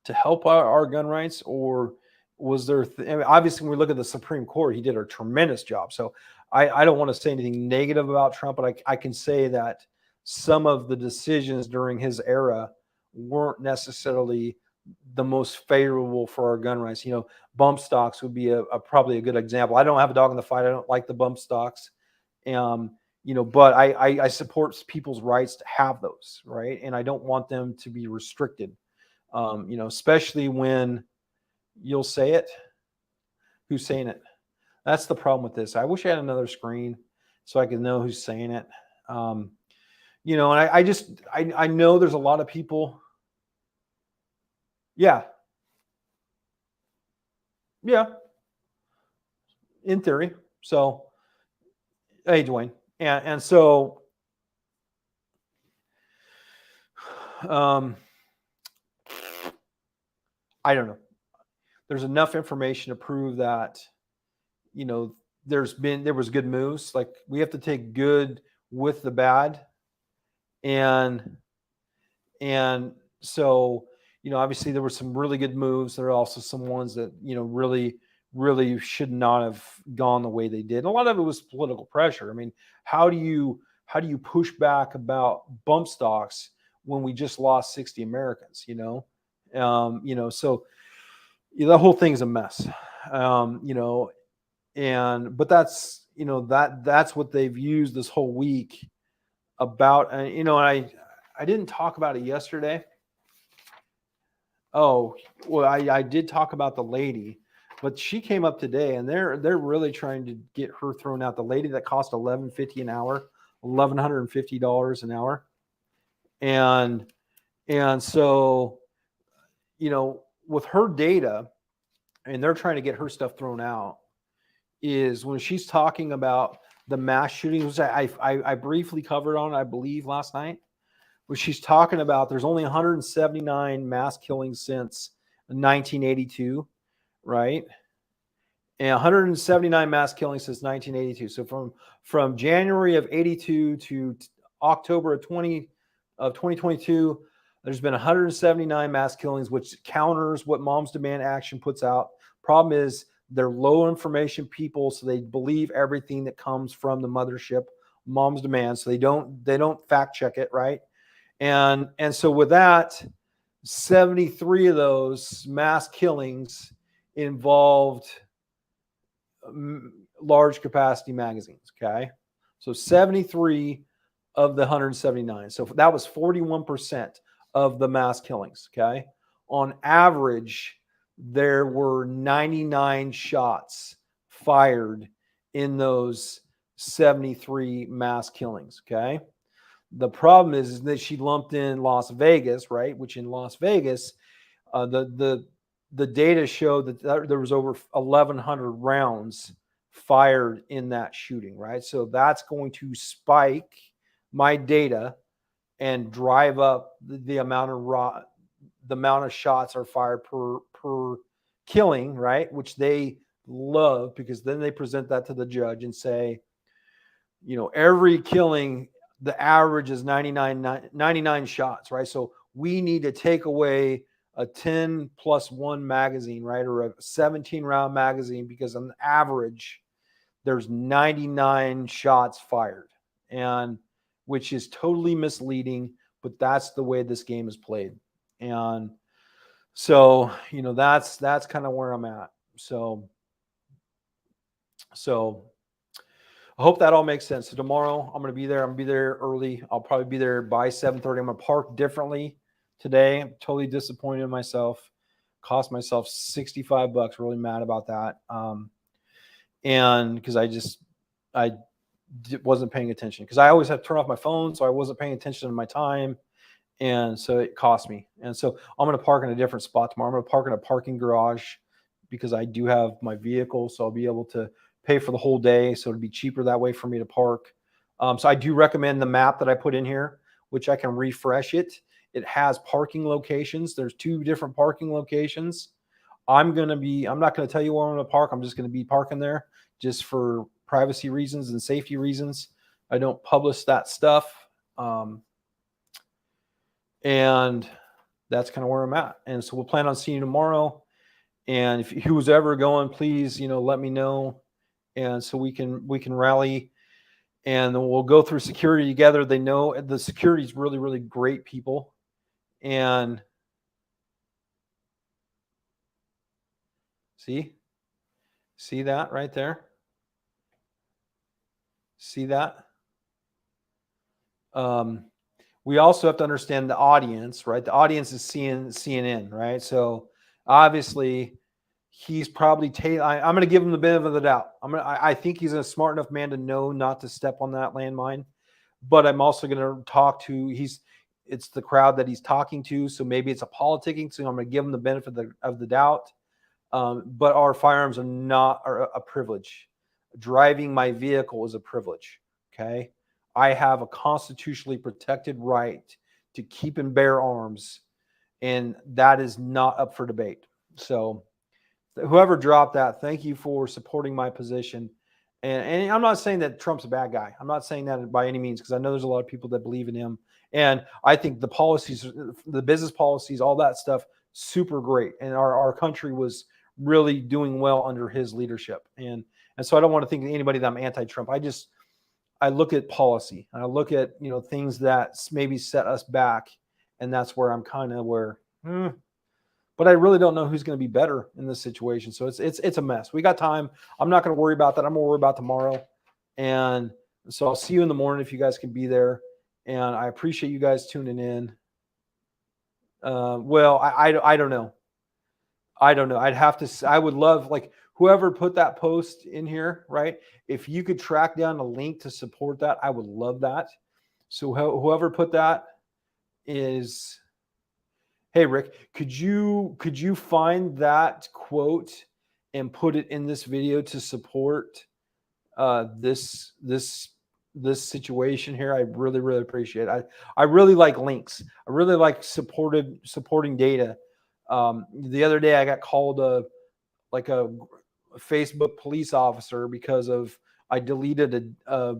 to help our gun rights, or was there, obviously when we look at the Supreme Court, he did a tremendous job. So I don't want to say anything negative about Trump, but I can say that some of the decisions during his era weren't necessarily the most favorable for our gun rights. Bump stocks would be probably a good example. I don't have a dog in the fight. I don't like the bump stocks. But I support people's rights to have those, right? And I don't want them to be restricted. Especially when you'll say it. Who's saying it? That's the problem with this. I wish I had another screen so I could know who's saying it. And I know there's a lot of people. Yeah. Yeah. In theory. So, hey, Dwayne. And so, I don't know. there's enough information to prove that, there was good moves. Like, we have to take good with the bad. And so, obviously there were some really good moves. There are also some ones that, really, really should not have gone the way they did. And a lot of it was political pressure. I mean, how do you push back about bump stocks when we just lost 60 Americans, so the whole thing's a mess. But that's what they've used this whole week about, and I didn't talk about it yesterday. Oh, well, I did talk about the lady, but she came up today, and they're really trying to get her thrown out. The lady that cost $11.50 an hour, $1,150 an hour, and so, with her data, and they're trying to get her stuff thrown out, is when she's talking about the mass shootings, I briefly covered on, I believe, last night, where she's talking about there's only 179 mass killings since 1982, right? And 179 mass killings since 1982. So from January of 82 to October of 2022, there's been 179 mass killings, which counters what Moms Demand Action puts out. Problem is, they're low information people, so they believe everything that comes from the mothership, Moms Demand. So they don't fact check it, right? And so with that, 73 of those mass killings involved large capacity magazines. Okay, so 73 of the 179. So that was 41% of the mass killings. Okay, on average, there were 99 shots fired in those 73 mass killings. Okay. The problem is that she lumped in Las Vegas, right? Which in Las Vegas, the data showed that there was over 1,100 rounds fired in that shooting, right? So that's going to spike my data and drive up the amount of shots are fired per killing, right? Which they love, because then they present that to the judge and say, every killing, the average is 99 shots, right? So we need to take away a 10+1 magazine, right? Or a 17 round magazine, because on average, there's 99 shots fired, and which is totally misleading, but that's the way this game is played. And so, that's kind of where I'm at. So I hope that all makes sense. So tomorrow I'm going to be there. I'm going to be there early. I'll probably be there by 7:30. I'm going to park differently today. I'm totally disappointed in myself. Cost myself $65. Really mad about that. And because I wasn't paying attention, because I always have to turn off my phone. So I wasn't paying attention to my time. And so it cost me. And so I'm going to park in a different spot tomorrow. I'm going to park in a parking garage, because I do have my vehicle. So I'll be able to pay for the whole day. So it'd be cheaper that way for me to park. So I do recommend the map that I put in here, which I can refresh it. It has parking locations. There's 2 different parking locations. I'm not going to tell you where I'm going to park. I'm just going to be parking there just for privacy reasons and safety reasons. I don't publish that stuff. And that's kind of where I'm at. And so we'll plan on seeing you tomorrow. And if who's ever going, please, let me know. And so we can rally, and then we'll go through security together. They know the security is really, really great people. And see that right there? See that? We also have to understand the audience, right? The audience is CNN, right? So obviously, he's probably I'm going to give him the benefit of the doubt. I think he's a smart enough man to know not to step on that landmine. But I'm also going to talk to it's the crowd that he's talking to, so maybe it's a politicking. So I'm going to give him the benefit of the doubt. But our firearms are not a privilege. Driving my vehicle is a privilege. Okay, I have a constitutionally protected right to keep and bear arms, and that is not up for debate. So whoever dropped that, thank you for supporting my position. And I'm not saying that Trump's a bad guy. I'm not saying that by any means, because I know there's a lot of people that believe in him. And I think the policies, the business policies, all that stuff, super great. And our country was really doing well under his leadership. And so I don't want to think anybody that I'm anti-Trump. I look at policy, and I look at, you know, things that maybe set us back. And that's where I'm kind of but I really don't know who's going to be better in this situation. So it's a mess. We got time. I'm not going to worry about that. I'm going to worry about tomorrow. And so I'll see you in the morning if you guys can be there. And I appreciate you guys tuning in. Well, I don't know. I don't know. I would love, like, whoever put that post in here, right? If you could track down a link to support that, I would love that. So whoever put that is... Hey, Rick, could you find that quote and put it in this video to support this situation here? I really, really appreciate it. I really like links. I really like supporting data. The other day I got called a Facebook police officer because of I deleted a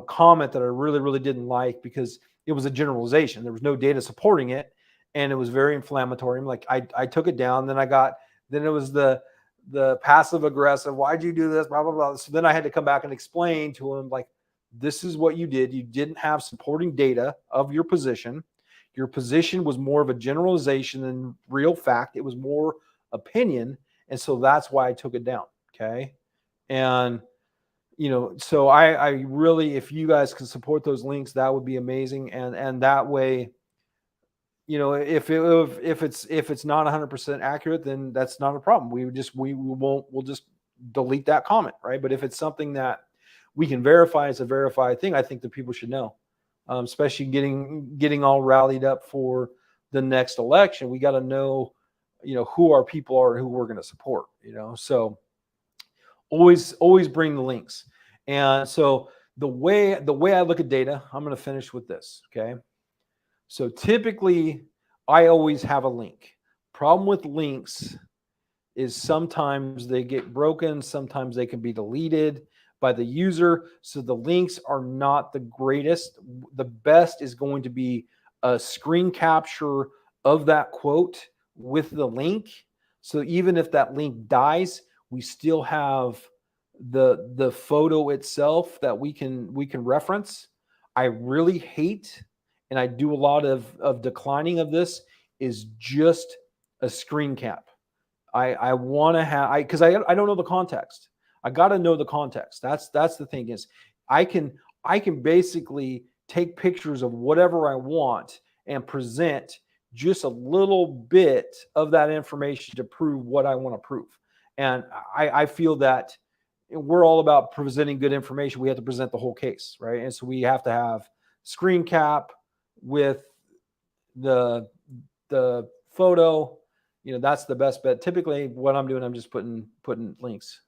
comment that I really, really didn't like because it was a generalization. There was no data supporting it. And it was very inflammatory. I'm like, I took it down. Then it was the passive aggressive. Why'd you do this? Blah, blah, blah. So then I had to come back and explain to him, like, this is what you did. You didn't have supporting data of your position. Your position was more of a generalization than real fact. It was more opinion. And so that's why I took it down. Okay. And, you know, so I really, if you guys can support those links, that would be amazing. And that way, you know, if it's not 100% accurate, then that's not a problem. We'll just delete that comment, right? But if it's something that we can verify, it's a verified thing, I think that people should know, especially getting all rallied up for the next election. We got to know, you know, who our people are and who we're going to support, you know. So always bring the links. And so the way I look at data, I'm going to finish with this, okay? So typically, I always have a link. Problem with links is sometimes they get broken. Sometimes they can be deleted by the user. So the links are not the greatest. The best is going to be a screen capture of that quote with the link. So even if that link dies, we still have the photo itself that we can reference. I really hate, and I do a lot of declining of this, is just a screen cap. I want to have, because I don't know the context. I got to know the context. That's the thing is I can basically take pictures of whatever I want and present just a little bit of that information to prove what I want to prove. And I feel that we're all about presenting good information. We have to present the whole case, right? And so we have to have screen cap with the photo. You know, that's the best bet. Typically what I'm doing, I'm just putting links.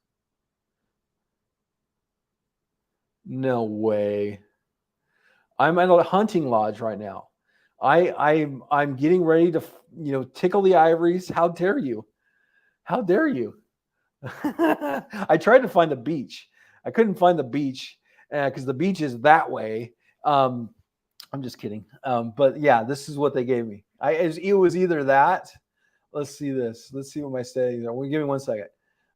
No way. I'm at a hunting lodge right now. I'm getting ready to, you know, tickle the ivories. How dare you? How dare you? I tried to find the beach. I couldn't find the beach because the beach is that way. I'm just kidding. But yeah, this is what they gave me. It was either that. Let's see this. Let's see what my settings are. Give me 1 second.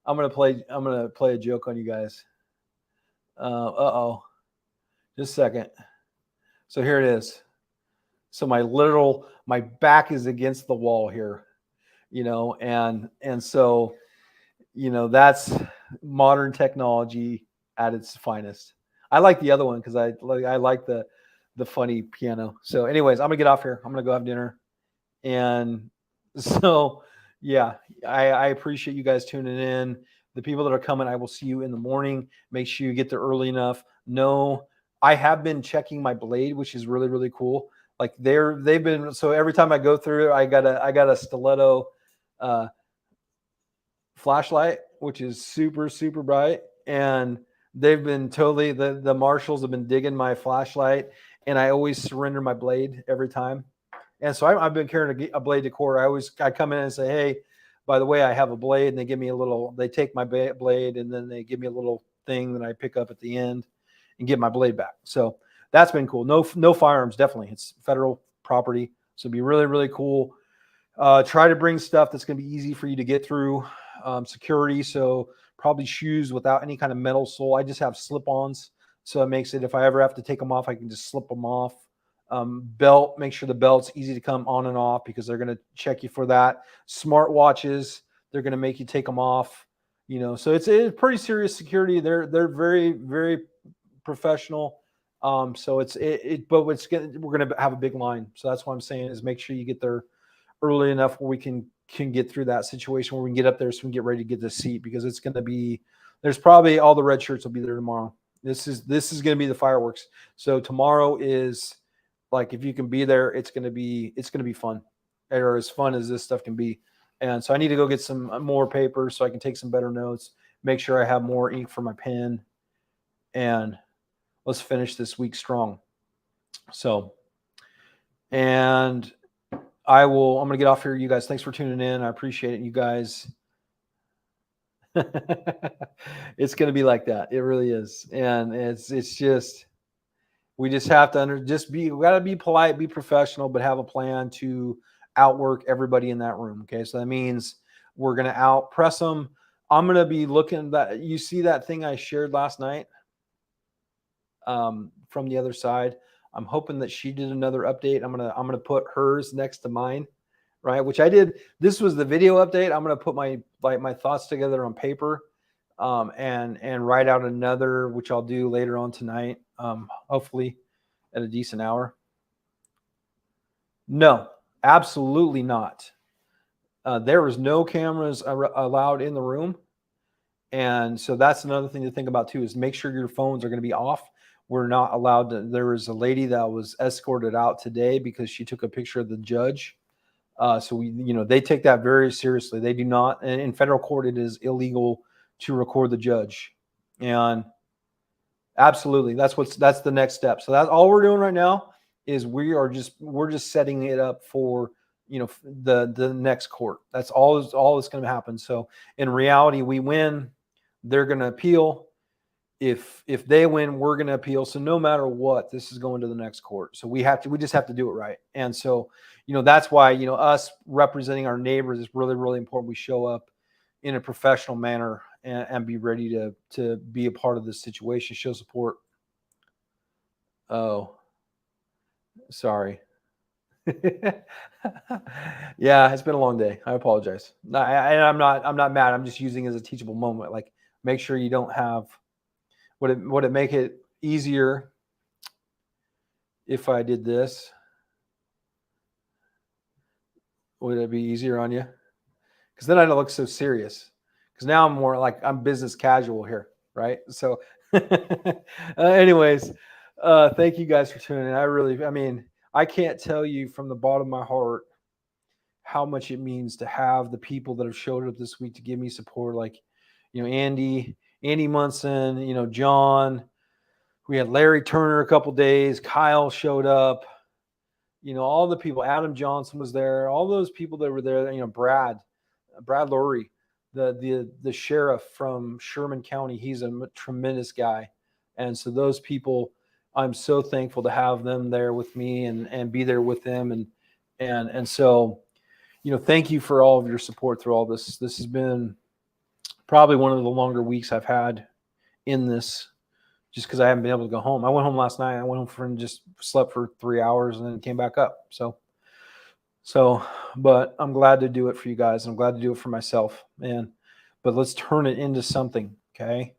I'm gonna play a joke on you guys. Just a second. So here it is. So my back is against the wall here, you know, and so, you know, that's modern technology at its finest. I like the other one because I like the funny piano. So anyways, I'm gonna get off here. I'm gonna go have dinner. And so, yeah, I appreciate you guys tuning in. The people that are coming, I will see you in the morning. Make sure you get there early enough. No, I have been checking my blade, which is really, really cool. Like they've been, so every time I go through, I got a stiletto flashlight, which is super, super bright. And they've been totally, the marshals have been digging my flashlight, and I always surrender my blade every time. And so I've been carrying a blade to court. I come in and say, hey, by the way, I have a blade, and they give me a little, they take my blade, and then they give me a little thing that I pick up at the end and get my blade back. So that's been cool. No firearms, definitely. It's federal property. So it'd be really, really cool. Try to bring stuff that's going to be easy for you to get through. Security. So probably shoes without any kind of metal sole. I just have slip-ons. So it makes it, if I ever have to take them off, I can just slip them off. Belt, make sure the belt's easy to come on and off because they're going to check you for that. Smart watches, they're going to make you take them off. You know, so it's pretty serious security. They're very, very professional. So but we're gonna have a big line. So that's what I'm saying is make sure you get there early enough where we can get through that situation where we can get up there so we can get ready to get the seat, because it's going to be, there's probably all the red shirts will be there tomorrow. This is going to be the fireworks. So tomorrow is like, if you can be there, it's going to be fun, or as fun as this stuff can be. And so I need to go get some more paper so I can take some better notes, make sure I have more ink for my pen, and let's finish this week strong. So, and I'm going to get off here, you guys. Thanks for tuning in. I appreciate it, you guys. It's going to be like that. It really is. And it's just, we just have to we got to be polite, be professional, but have a plan to outwork everybody in that room. Okay. So that means we're going to outpress them. I'm going to be looking that, you see that thing I shared last night from the other side. I'm hoping that she did another update. I'm gonna put hers next to mine, right? Which I did. This was the video update. I'm gonna put my thoughts together on paper, and write out another, which I'll do later on tonight, hopefully at a decent hour. No, absolutely not. There was no cameras allowed in the room, and so that's another thing to think about too. Is make sure your phones are going to be off. We're not allowed to. There was a lady that was escorted out today because she took a picture of the judge. So they take that very seriously. They do not, and in federal court, it is illegal to record the judge. And absolutely, that's the next step. So that's all we're doing right now is we're just setting it up for, the next court. That's all that's going to happen. So in reality, we win, they're going to appeal. If they win, we're going to appeal. So no matter what, this is going to the next court. So we just have to do it right. And so, that's why, us representing our neighbors is really, really important. We show up in a professional manner and be ready to be a part of this situation, show support. Oh, sorry. Yeah, it's been a long day. I apologize. I'm not mad. I'm just using it as a teachable moment. Like, make sure you don't have. Would it make it easier if I did this? Would it be easier on you? Because then I don't look so serious. Because now I'm more like I'm business casual here, right? So, anyways, thank you guys for tuning in. I can't tell you from the bottom of my heart how much it means to have the people that have showed up this week to give me support. Like, Andy Munson, John. We had Larry Turner a couple days. Kyle showed up. All the people. Adam Johnson was there. All those people that were there. Brad Lurie, the sheriff from Sherman County. He's a tremendous guy, and so those people, I'm so thankful to have them there with me and be there with them, and so, thank you for all of your support through all this. This has been probably one of the longer weeks I've had in this, just because I haven't been able to go home. I went home last night. I went home and just slept for 3 hours and then came back up. So, but I'm glad to do it for you guys. I'm glad to do it for myself, but let's turn it into something. Okay.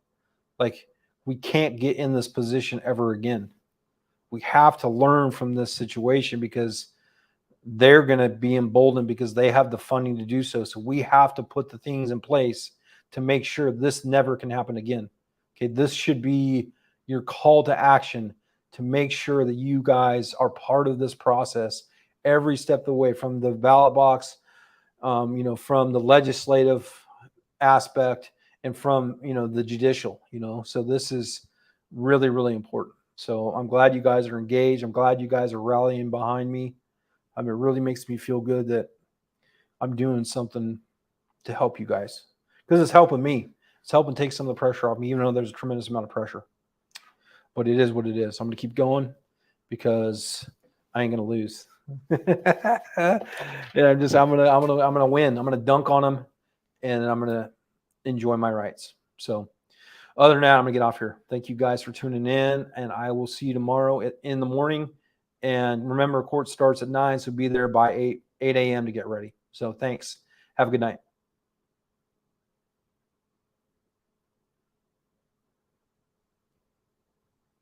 Like, we can't get in this position ever again. We have to learn from this situation because they're going to be emboldened because they have the funding to do so. So we have to put the things in place to make sure this never can happen again. Okay. This should be your call to action to make sure that you guys are part of this process every step of the way, from the ballot box, from the legislative aspect, and from, the judicial, so this is really, really important. So I'm glad you guys are engaged. I'm glad you guys are rallying behind me. It really makes me feel good that I'm doing something to help you guys because it's helping me. It's helping take some of the pressure off me, even though there's a tremendous amount of pressure. But it is what it is. I'm going to keep going because I ain't going to lose. Yeah, I'm gonna win. I'm gonna dunk on them, and I'm gonna enjoy my rights. So, other than that, I'm gonna get off here. Thank you guys for tuning in, and I will see you tomorrow in the morning. And remember, court starts at 9, so be there by 8 a.m. to get ready. So, thanks. Have a good night.